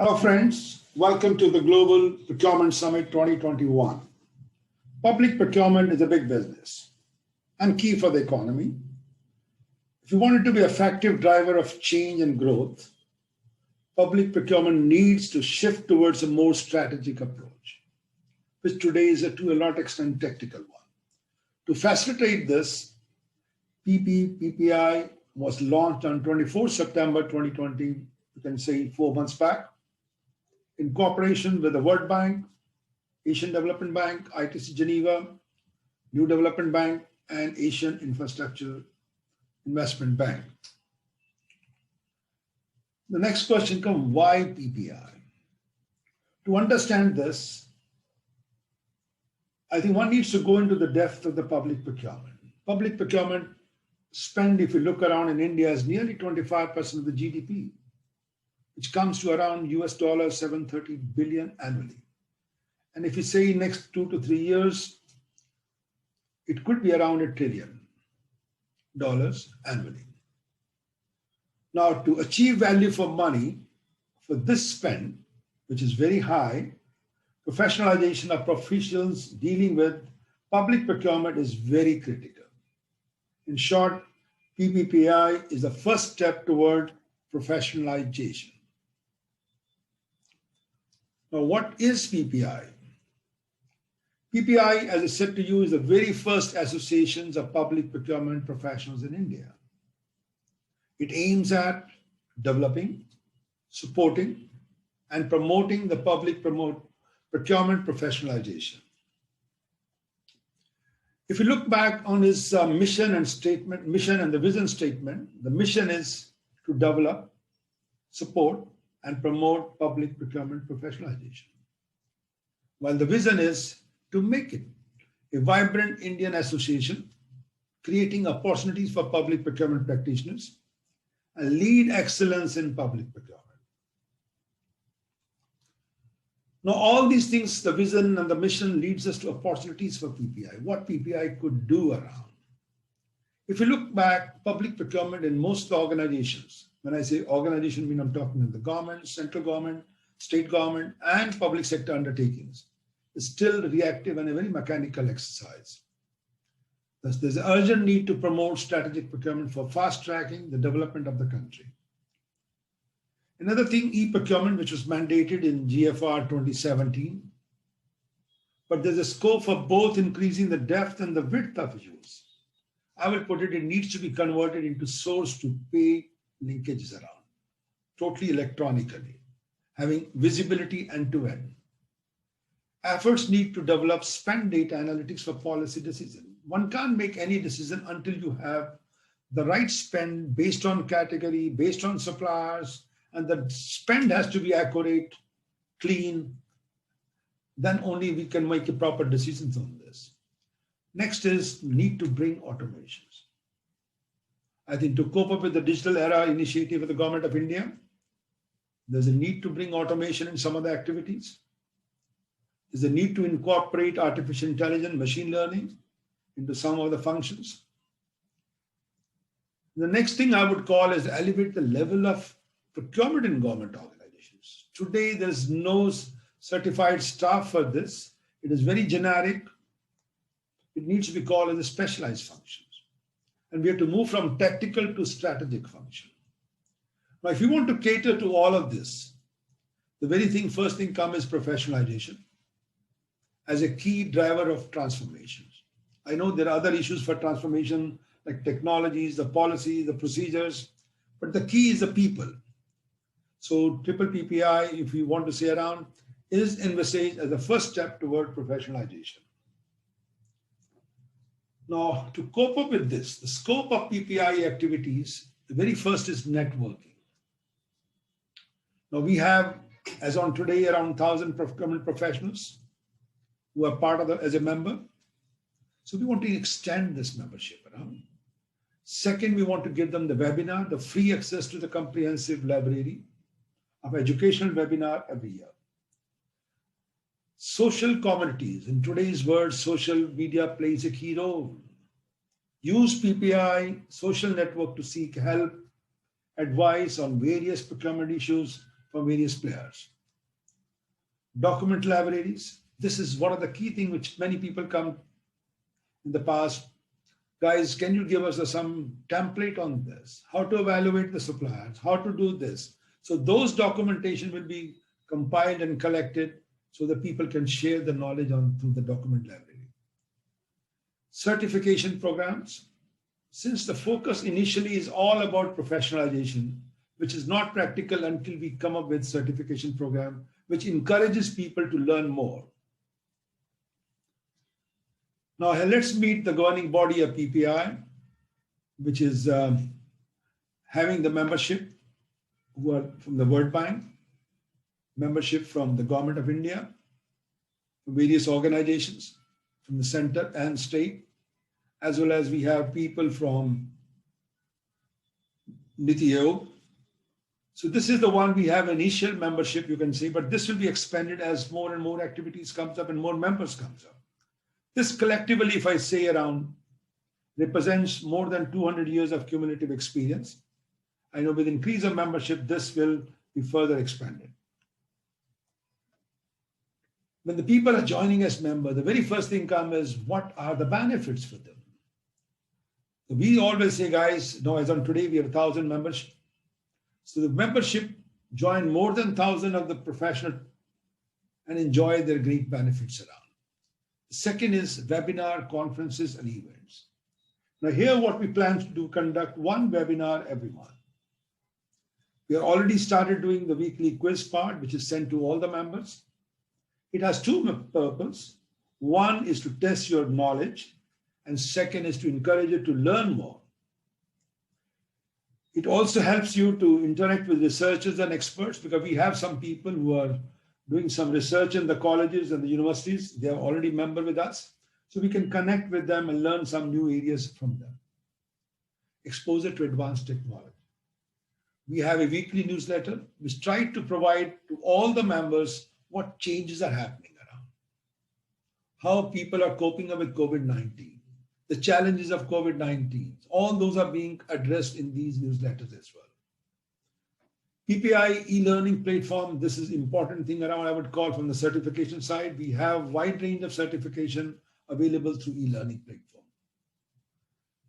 Hello friends, welcome to the Global Procurement Summit 2021. Public procurement is a big business and key for the economy. If you want it to be an effective driver of change and growth, public procurement needs to shift towards a more strategic approach, which today is to a large extent technical one. To facilitate this, PPPAI was launched on 24 September 2020, you can say 4 months back, in cooperation with the World Bank, Asian Development Bank, ITC Geneva, New Development Bank, and Asian Infrastructure Investment Bank. The next question comes, why PPI? To understand this, I think one needs to go into the depth of the public procurement. Public procurement spend, if you look around in India, is nearly 25% of the GDP, which comes to around US $730 billion annually. And if you say next 2 to 3 years, it could be around $1 trillion annually. Now, to achieve value for money for this spend, which is very high, professionalization of professionals dealing with public procurement is very critical. In short, PPPAI is the first step toward professionalization. Now, what is PPI? PPI, as I said to you, is the very first associations of public procurement professionals in India. It aims at developing, supporting, and promoting the public procurement professionalization. If you look back on his mission and the vision statement, the mission is to develop, support, and promote public procurement professionalization. While the vision is to make it a vibrant Indian association, creating opportunities for public procurement practitioners, and lead excellence in public procurement. Now, all these things, the vision and the mission leads us to opportunities for PPI, what PPI could do around. If you look back, public procurement in most organizations, when I say organization, I mean I'm talking of the government, central government, state government, and public sector undertakings, is still reactive and a very mechanical exercise. Thus, there's an urgent need to promote strategic procurement for fast-tracking the development of the country. Another thing, e-procurement, which was mandated in GFR 2017, but there's a scope for both increasing the depth and the width of use. I will put it, it needs to be converted into source-to-pay linkages around, totally electronically, having visibility end-to-end. Efforts need to develop spend data analytics for policy decision. One can't make any decision until you have the right spend based on category, based on suppliers, and the spend has to be accurate, clean. Then only we can make a proper decisions on this. Next is need to bring automations. I think to cope up with the digital era initiative of the Government of India, there's a need to bring automation in some of the activities. There's a need to incorporate artificial intelligence, machine learning into some of the functions. The next thing I would call is elevate the level of procurement in government organizations. Today, there's no certified staff for this. It is very generic. It needs to be called as a specialized functions. And we have to move from tactical to strategic function. Now, if you want to cater to all of this, the very first thing comes is professionalization as a key driver of transformations. I know there are other issues for transformation like technologies, the policies, the procedures, but the key is the people. So triple PPI, if you want to say around, is envisaged as the first step toward professionalization. Now, to cope up with this, the scope of PPI activities, the very first is networking. Now, we have, as on today, around 1,000 procurement professionals who are part of as a member. So we want to extend this membership around. Second, we want to give them the webinar, the free access to the comprehensive library of educational webinar every year. Social communities, in today's world, social media plays a key role. Use PPI social network to seek help, advice on various procurement issues from various players. Document libraries. This is one of the key things which many people come in the past. Guys, can you give us some template on this? How to evaluate the suppliers? How to do this? So those documentation will be compiled and collected so that people can share the knowledge on through the document library. Certification programs. Since the focus initially is all about professionalization, which is not practical until we come up with certification program, which encourages people to learn more. Now let's meet the governing body of PPI, which is having the membership who are from the World Bank, membership from the Government of India, from various organizations, from the center and state, as well as we have people from Niti Aayog. So this is the one we have initial membership, you can say, but this will be expanded as more and more activities comes up and more members comes up. This collectively, if I say around, represents more than 200 years of cumulative experience. I know with increase of membership, this will be further expanded. When the people are joining as member, the very first thing comes is what are the benefits for them? So we always say, guys, now as on today, we have 1,000 members. So the membership join more than 1,000 of the professional and enjoy their great benefits around. The second is webinar, conferences, and events. Now here what we plan to do, conduct one webinar every month. We are already started doing the weekly quiz part, which is sent to all the members. It has two purposes. One is to test your knowledge, and second is to encourage you to learn more. It also helps you to interact with researchers and experts, because we have some people who are doing some research in the colleges and the universities. They are already member with us. So we can connect with them and learn some new areas from them. Exposure to advanced technology. We have a weekly newsletter which tries to provide to all the members what changes are happening around, how people are coping up with COVID-19, the challenges of COVID-19. All those are being addressed in these newsletters as well. PPI e-learning platform, this is important thing around, I would call from the certification side. We have wide range of certification available through e-learning platform.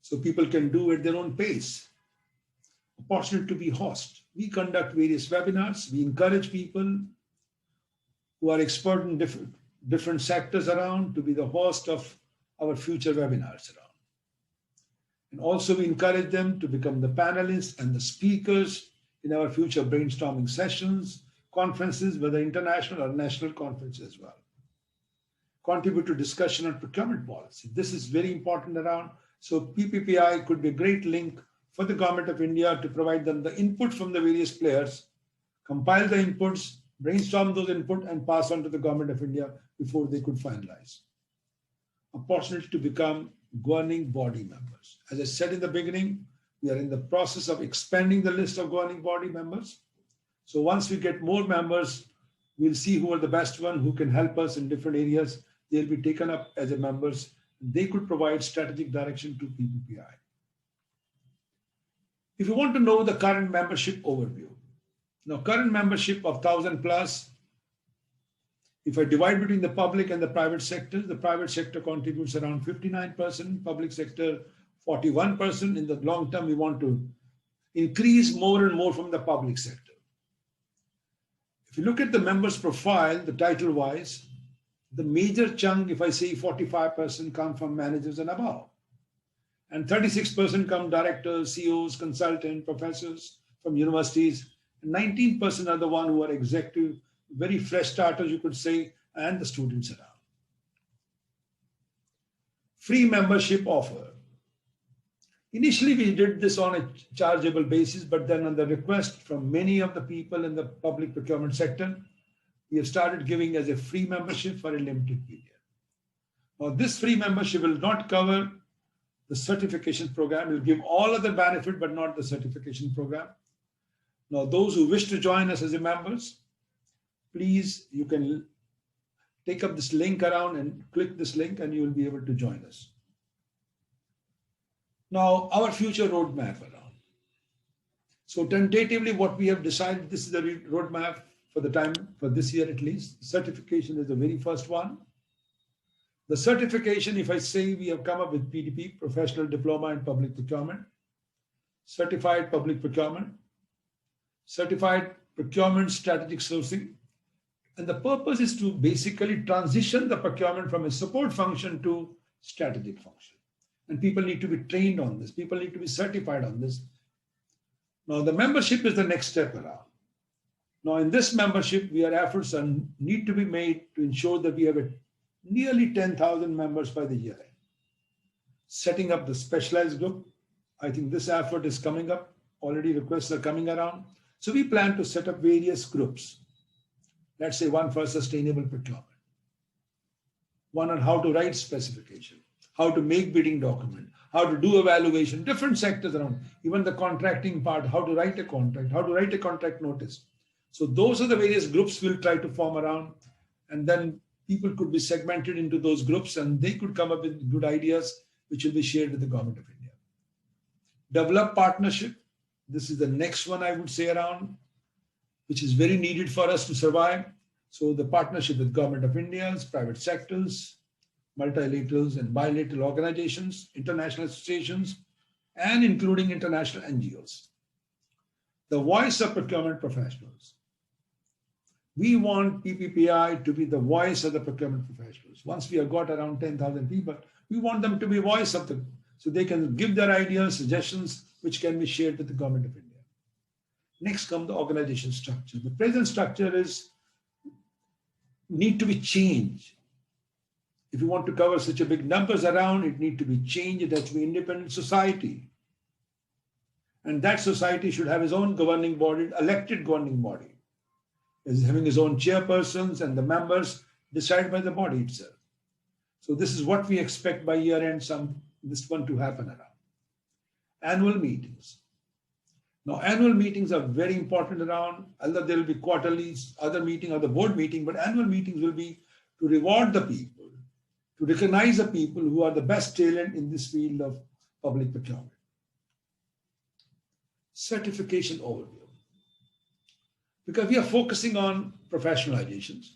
So people can do at their own pace. Opportunity to be host. We conduct various webinars. We encourage people who are expert in different sectors around to be the host of our future webinars around. And also we encourage them to become the panelists and the speakers in our future brainstorming sessions, conferences, whether international or national conferences as well. Contribute to discussion on procurement policy. This is very important around. So PPPAI could be a great link for the Government of India to provide them the input from the various players, compile the inputs, brainstorm those inputs, and pass on to the Government of India before they could finalize. Opportunity to become governing body members. As I said in the beginning, we are in the process of expanding the list of governing body members. So once we get more members, we'll see who are the best ones who can help us in different areas. They'll be taken up as a members. They could provide strategic direction to PPPI. If you want to know the current membership overview, now current membership of 1,000 plus, if I divide between the public and the private sector contributes around 59%, public sector 41%. In the long term, we want to increase more and more from the public sector. If you look at the members profile, the title wise, the major chunk, if I say 45%, come from managers and above. And 36% come directors, CEOs, consultants, professors from universities. And 19% are the one who are executive, very fresh starters, you could say, and the students around. Free membership offer. Initially, we did this on a chargeable basis, but then on the request from many of the people in the public procurement sector, we have started giving as a free membership for a limited period. Now, this free membership will not cover the certification program. It will give all other benefit, but not the certification program. Now, those who wish to join us as a members, please, you can take up this link around and click this link and you will be able to join us. Now, our future roadmap around. So tentatively what we have decided, this is the roadmap for this year at least. Certification is the very first one. The certification, if I say we have come up with PDP, Professional Diploma in Public Procurement, Certified Public Procurement, Certified Procurement Strategic Sourcing. And the purpose is to basically transition the procurement from a support function to strategic function. And people need to be trained on this. People need to be certified on this. Now, the membership is the next step around. Now, in this membership, efforts need to be made to ensure that we have nearly 10,000 members by the year end. Setting up the specialized group, I think this effort is coming up. Already requests are coming around. So we plan to set up various groups. Let's say one for sustainable procurement, one on how to write specification, how to make bidding document, how to do evaluation, different sectors around, even the contracting part, how to write a contract, how to write a contract notice. So those are the various groups we'll try to form around, and then people could be segmented into those groups and they could come up with good ideas which will be shared with the Government of India. Develop partnership. This is the next one I would say around, which is very needed for us to survive. So the partnership with Government of India, private sectors, multilaterals and bilateral organizations, international associations, and including international NGOs. The voice of procurement professionals. We want PPPAI to be the voice of the procurement professionals. Once we have got around 10,000 people, we want them to be voice of the, so they can give their ideas, suggestions, which can be shared with the Government of India. Next comes the organization structure. The present structure need to be changed. If you want to cover such a big numbers around, it need to be changed. It has to be independent society. And that society should have its own governing body, elected governing body. Is having his own chairpersons and the members decided by the body itself. So this is what we expect by year end, this one to happen around. Annual meetings. Now, annual meetings are very important around, although there will be quarterlies, other meeting or the board meeting, but annual meetings will be to reward the people, to recognize the people who are the best talent in this field of public procurement. Certification overview. Because we are focusing on professionalizations.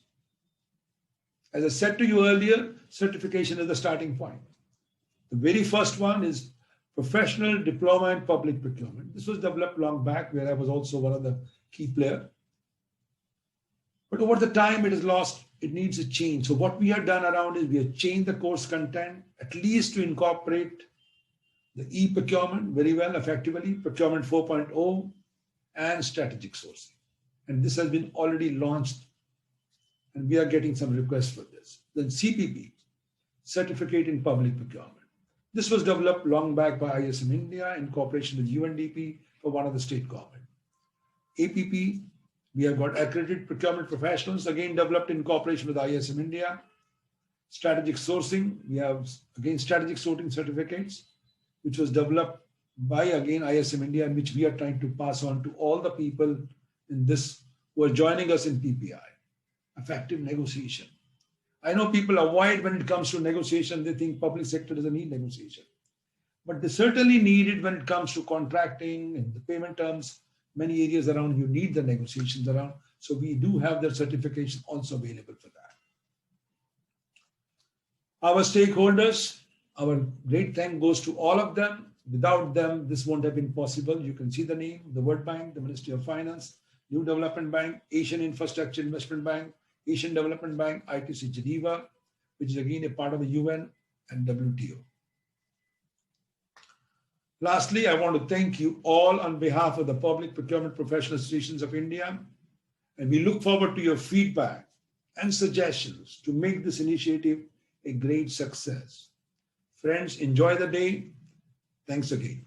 As I said to you earlier, certification is the starting point. The very first one is Professional Diploma in Public Procurement. This was developed long back, where I was also one of the key players. But over the time, it is lost. It needs a change. So what we have done around is we have changed the course content, at least to incorporate the e-procurement very well, effectively, Procurement 4.0 and strategic sourcing. And this has been already launched, and we are getting some requests for this. Then CPP, Certificate in Public Procurement. This was developed long back by ISM-INDIA in cooperation with UNDP for one of the state government. APP, we have got accredited procurement professionals, again developed in cooperation with ISM-INDIA. Strategic sourcing, we have again strategic sourcing certificates, which was developed by again ISM-INDIA, and which we are trying to pass on to all the people in this who are joining us in PPI. Effective negotiation. I know people avoid when it comes to negotiation, they think public sector doesn't need negotiation. But they certainly need it when it comes to contracting and the payment terms, many areas around you need the negotiations around. So we do have the certification also available for that. Our stakeholders, our great thanks goes to all of them. Without them, this won't have been possible. You can see the name, the World Bank, the Ministry of Finance, New Development Bank, Asian Infrastructure Investment Bank, Asian Development Bank, ITC Geneva, which is again a part of the UN and WTO. Lastly, I want to thank you all on behalf of the Public Procurement Professional Associations of India, and we look forward to your feedback and suggestions to make this initiative a great success. Friends, enjoy the day. Thanks again.